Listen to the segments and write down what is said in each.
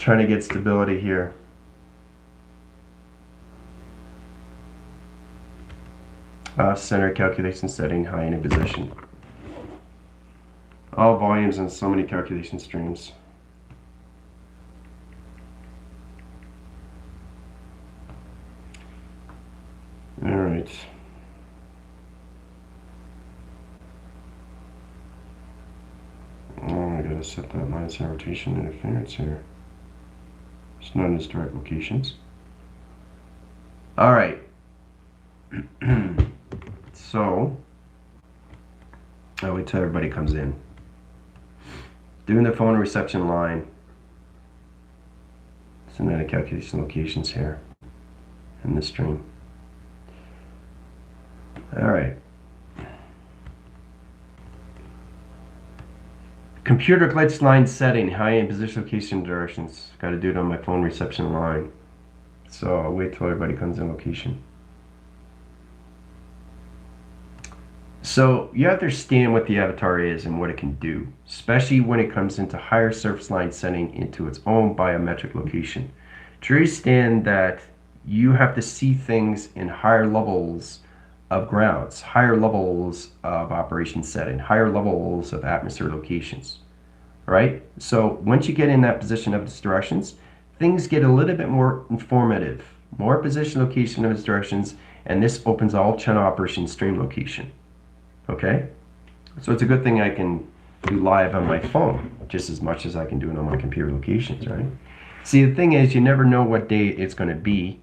trying to get stability here. Off center calculation setting, high in position. All volumes and so many calculation streams. All right. Oh, I gotta set that line center rotation interference here. It's not in its direct locations. All right. So, I'll wait till everybody comes in. Doing the phone reception line. So now the calculation locations here in the stream. All right. Computer glitch line setting, high in position location directions. Got to do it on my phone reception line. So I'll wait till everybody comes in location. So you have to understand what the avatar is and what it can do, especially when it comes into higher surface line setting into its own biometric location. To understand that you have to see things in higher levels of grounds, higher levels of operation setting, higher levels of atmosphere locations, right? So once you get in that position of its directions, things get a little bit more informative, more position location of its directions, and this opens all channel operation stream location. Okay, so it's a good thing I can do live on my phone just as much as I can do it on my computer locations, right? See, the thing is, you never know what day it's going to be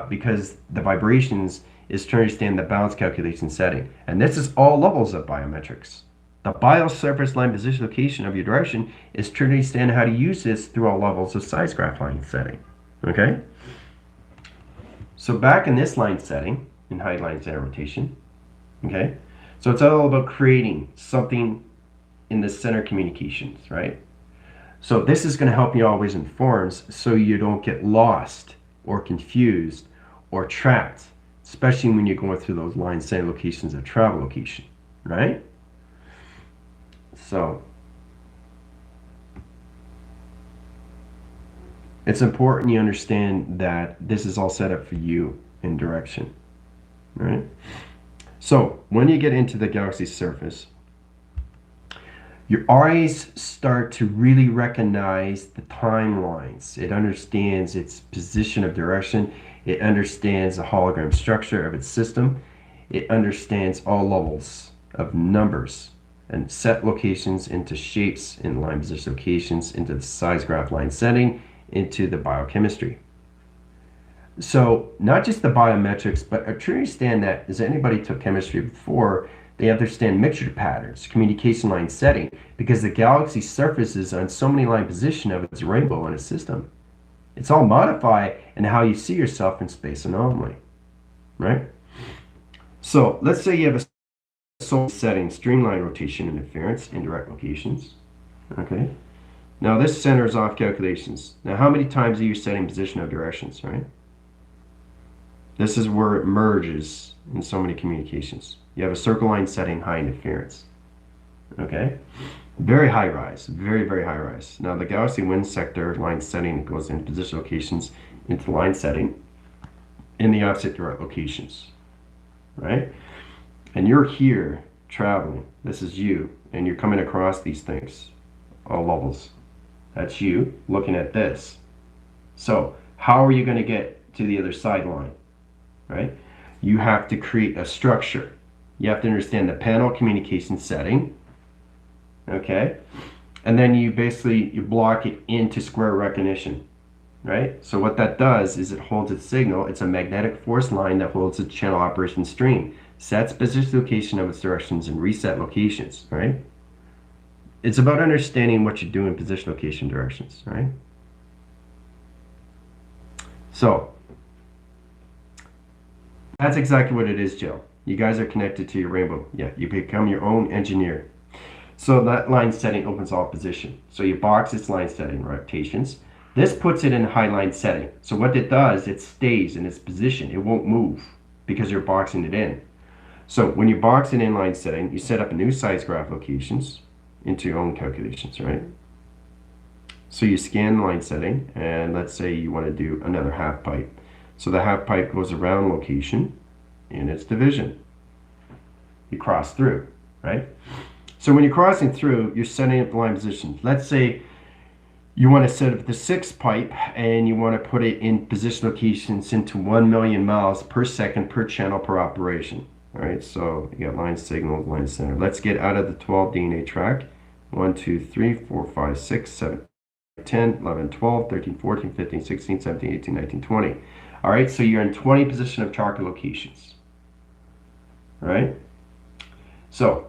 because the vibrations is to understand the balance calculation setting. And this is all levels of biometrics. The biosurface line position location of your direction is to understand how to use this through all levels of size graph line setting. Okay? So back in this line setting, in high line center rotation, okay? So it's all about creating something in the center communications, right? So this is going to help you always in forms so you don't get lost or confused or trapped, especially when you're going through those line center locations of travel location, right? So it's important you understand that this is all set up for you in direction, right? So when you get into the galaxy surface, your eyes start to really recognize the timelines. It understands its position of direction. It understands the hologram structure of its system. It understands all levels of numbers and set locations into shapes in line position locations, into the size graph line setting, into the biochemistry. So not just the biometrics, but I truly understand that as anybody took chemistry before, they understand mixture patterns, communication line setting, because the galaxy surfaces on so many line position of its rainbow in a system. It's all modified in how you see yourself in space anomaly, right? So let's say you have a solar setting, streamline rotation interference, indirect locations, okay? Now this centers off calculations. Now how many times are you setting position of directions, right? This is where it merges in so many communications. You have a circle line setting, high interference. Okay? Very high rise, very, very high rise. Now the galaxy wind sector line setting goes in position locations into line setting in the opposite direct locations. Right? And you're here traveling. This is you. And you're coming across these things, all levels. That's you looking at this. So how are you going to get to the other sideline? Right? You have to create a structure. You have to understand the panel communication setting, okay? And then you block it into square recognition, right? So what that does is it holds its signal. It's a magnetic force line that holds its channel operation stream, sets position location of its directions and reset locations, right? It's about understanding what you do in position location directions, right? So that's exactly what it is, Jill. You guys are connected to your rainbow. Yeah, you become your own engineer. So that line setting opens all position. So you box its line setting rotations. This puts it in high line setting. So what it does, it stays in its position. It won't move because you're boxing it in. So when you box it in line setting, you set up a new size graph locations into your own calculations, right? So you scan the line setting, and let's say you want to do another half pipe. So the half pipe goes around location in its division. You cross through, right? So when you're crossing through, you're setting up the line position. Let's say you want to set up the 6th pipe and you want to put it in position locations into 1 million miles per second per channel per operation. All right, so you got line signal, line center. Let's get out of the 12 DNA track. 1, 2, 3, 4, 5, 6, 7, 10, 11, 12, 13, 14, 15, 16, 17, 18, 19, 20. All right, so you're in 20 position of target locations. All right, so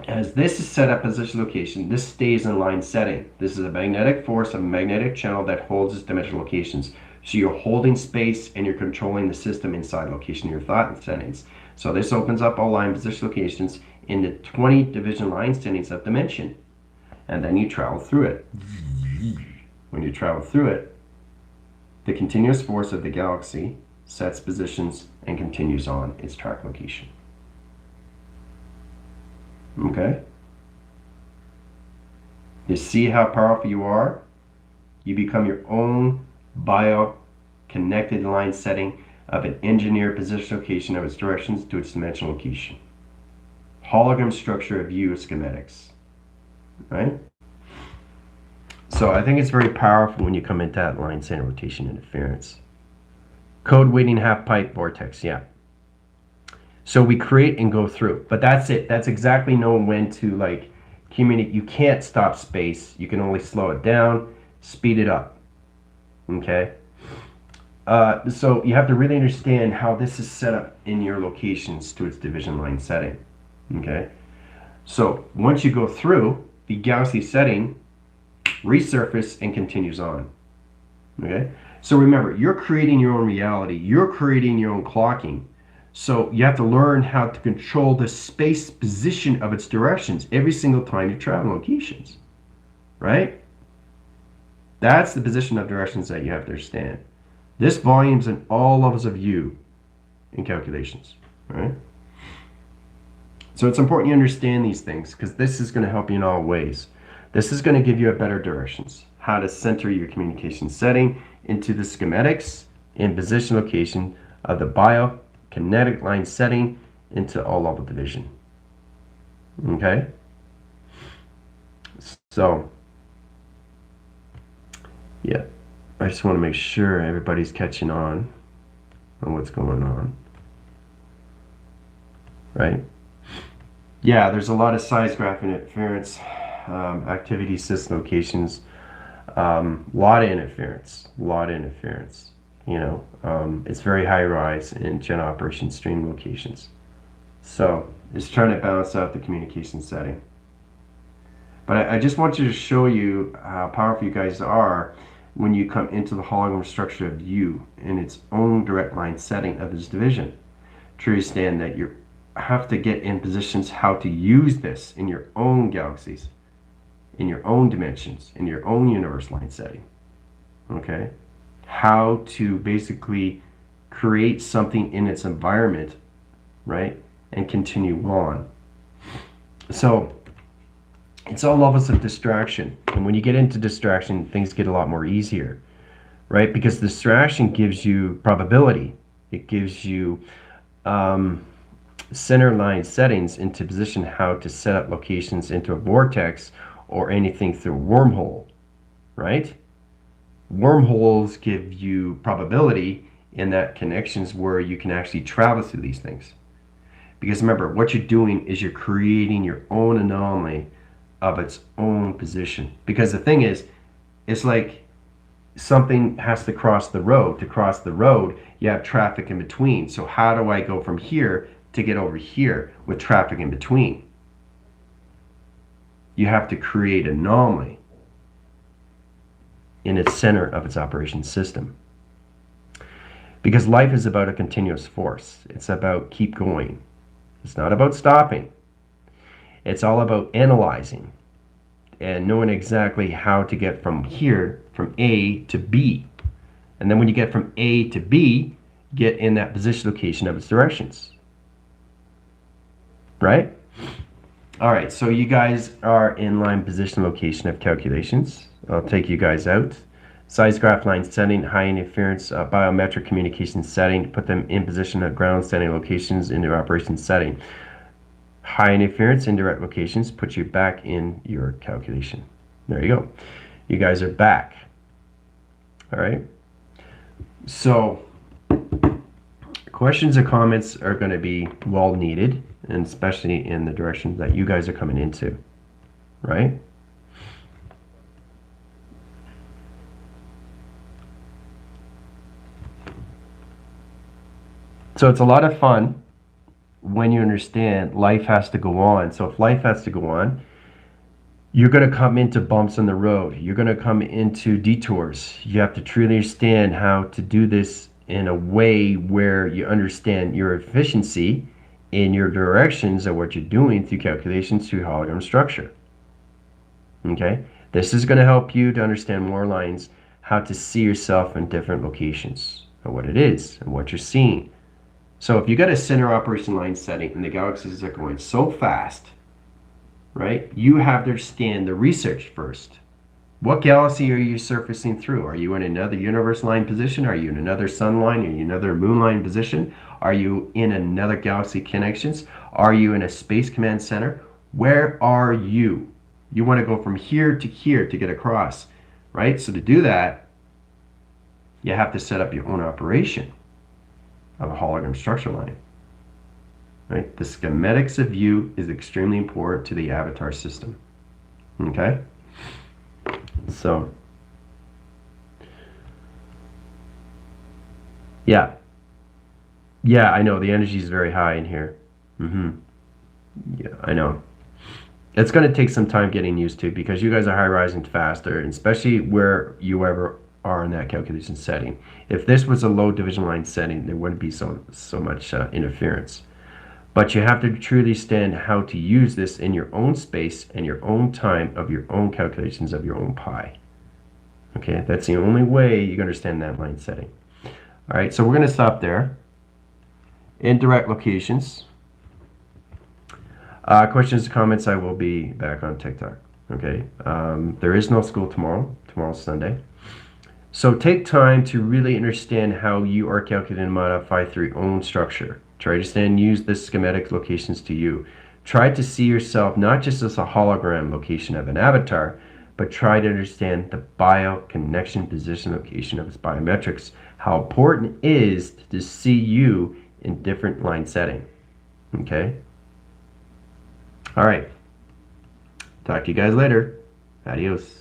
as this is set up position location, this stays in line setting. This is a magnetic force of a magnetic channel that holds its dimensional locations. So you're holding space and you're controlling the system inside location, your thought settings. So this opens up all line position locations in the 20 division line settings of dimension. And then you travel through it. When you travel through it, the continuous force of the galaxy sets positions and continues on its track location. Okay? You see how powerful you are? You become your own bio-connected line setting of an engineered position location of its directions to its dimensional location. Hologram structure of you schematics. Right? So I think it's very powerful when you come into that line center rotation interference. Code weighting half pipe vortex, yeah. So we create and go through, but that's it. That's exactly knowing when to like communicate. You can't stop space. You can only slow it down, speed it up. Okay. So you have to really understand how this is set up in your locations to its division line setting. Okay. So once you go through, the galaxy setting resurface and continues on. Okay. So remember, you're creating your own reality. You're creating your own clocking. So you have to learn how to control the space position of its directions every single time you travel locations, right? That's the position of directions that you have to understand. This volume's in all levels of you in calculations, right? So it's important you understand these things because this is going to help you in all ways. This is going to give you a better directions, how to center your communication setting into the schematics and position location of the bio-kinetic line setting into all level division. Okay? So, yeah, I just want to make sure everybody's catching on what's going on. Right? Yeah, there's a lot of size graph interference, activity system locations, lot of interference, you know, it's very high rise in gen operation stream locations. So it's trying to balance out the communication setting. But I just want you to show you how powerful you guys are when you come into the hologram structure of you in its own direct line setting of this division. To understand that you have to get in positions how to use this in your own galaxies, in your own dimensions, in your own universe line setting. Okay? How to basically create something in its environment, right? And continue on. So it's all levels of distraction. And when you get into distraction, things get a lot more easier, right? Because distraction gives you probability. It gives you center line settings into position how to set up locations into a vortex or anything through a wormhole, right? Wormholes give you probability in that connections where you can actually travel through these things. Because remember, what you're doing is you're creating your own anomaly of its own position. Because the thing is, it's like something has to cross the road. To cross the road, you have traffic in between. So how do I go from here to get over here with traffic in between? You have to create an anomaly in its center of its operation system. Because life is about a continuous force. It's about keep going. It's not about stopping. It's all about analyzing and knowing exactly how to get from here, from A to B. And then when you get from A to B, get in that position location of its directions. Right? All right, so you guys are in line position location of calculations. I'll take you guys out. Size graph line setting, high interference, biometric communication setting, put them in position of ground setting locations into operation setting. High interference, indirect locations, put you back in your calculation. There you go. You guys are back. All right. So questions or comments are going to be well needed, and especially in the direction that you guys are coming into, right? So it's a lot of fun when you understand life has to go on. So if life has to go on, you're going to come into bumps on the road. You're going to come into detours. You have to truly understand how to do this in a way where you understand your efficiency in your directions of what you're doing through calculations through hologram structure. Okay? This is going to help you to understand more lines, how to see yourself in different locations, and what it is, and what you're seeing. So if you got a center operation line setting and the galaxies are going so fast, right, you have to understand the research first. What galaxy are you surfacing through? Are you in another universe line position? Are you in another sun line? Are you in another moon line position? Are you in another galaxy connections? Are you in a space command center? Where are you? You want to go from here to get across, right? So to do that, you have to set up your own operation of a hologram structure line. Right? The schematics of you is extremely important to the avatar system. Okay? So, yeah. Yeah, I know. The energy is very high in here. Yeah, I know. It's going to take some time getting used to because you guys are high rising faster, and especially where you ever are in that calculation setting. If this was a low division line setting, there wouldn't be so much interference. But you have to truly understand how to use this in your own space and your own time of your own calculations of your own pi. Okay, that's the only way you can understand that line setting. All right, so we're going to stop there. Indirect locations. Questions, comments, I will be back on TikTok. Okay, there is no school tomorrow. Tomorrow's Sunday. So take time to really understand how you are calculating and modify through your own structure. Try to understand, use the schematic locations to you. Try to see yourself not just as a hologram location of an avatar, but try to understand the bio connection position location of its biometrics, how important it is to see you in different line setting. Okay? All right. Talk to you guys later. Adios.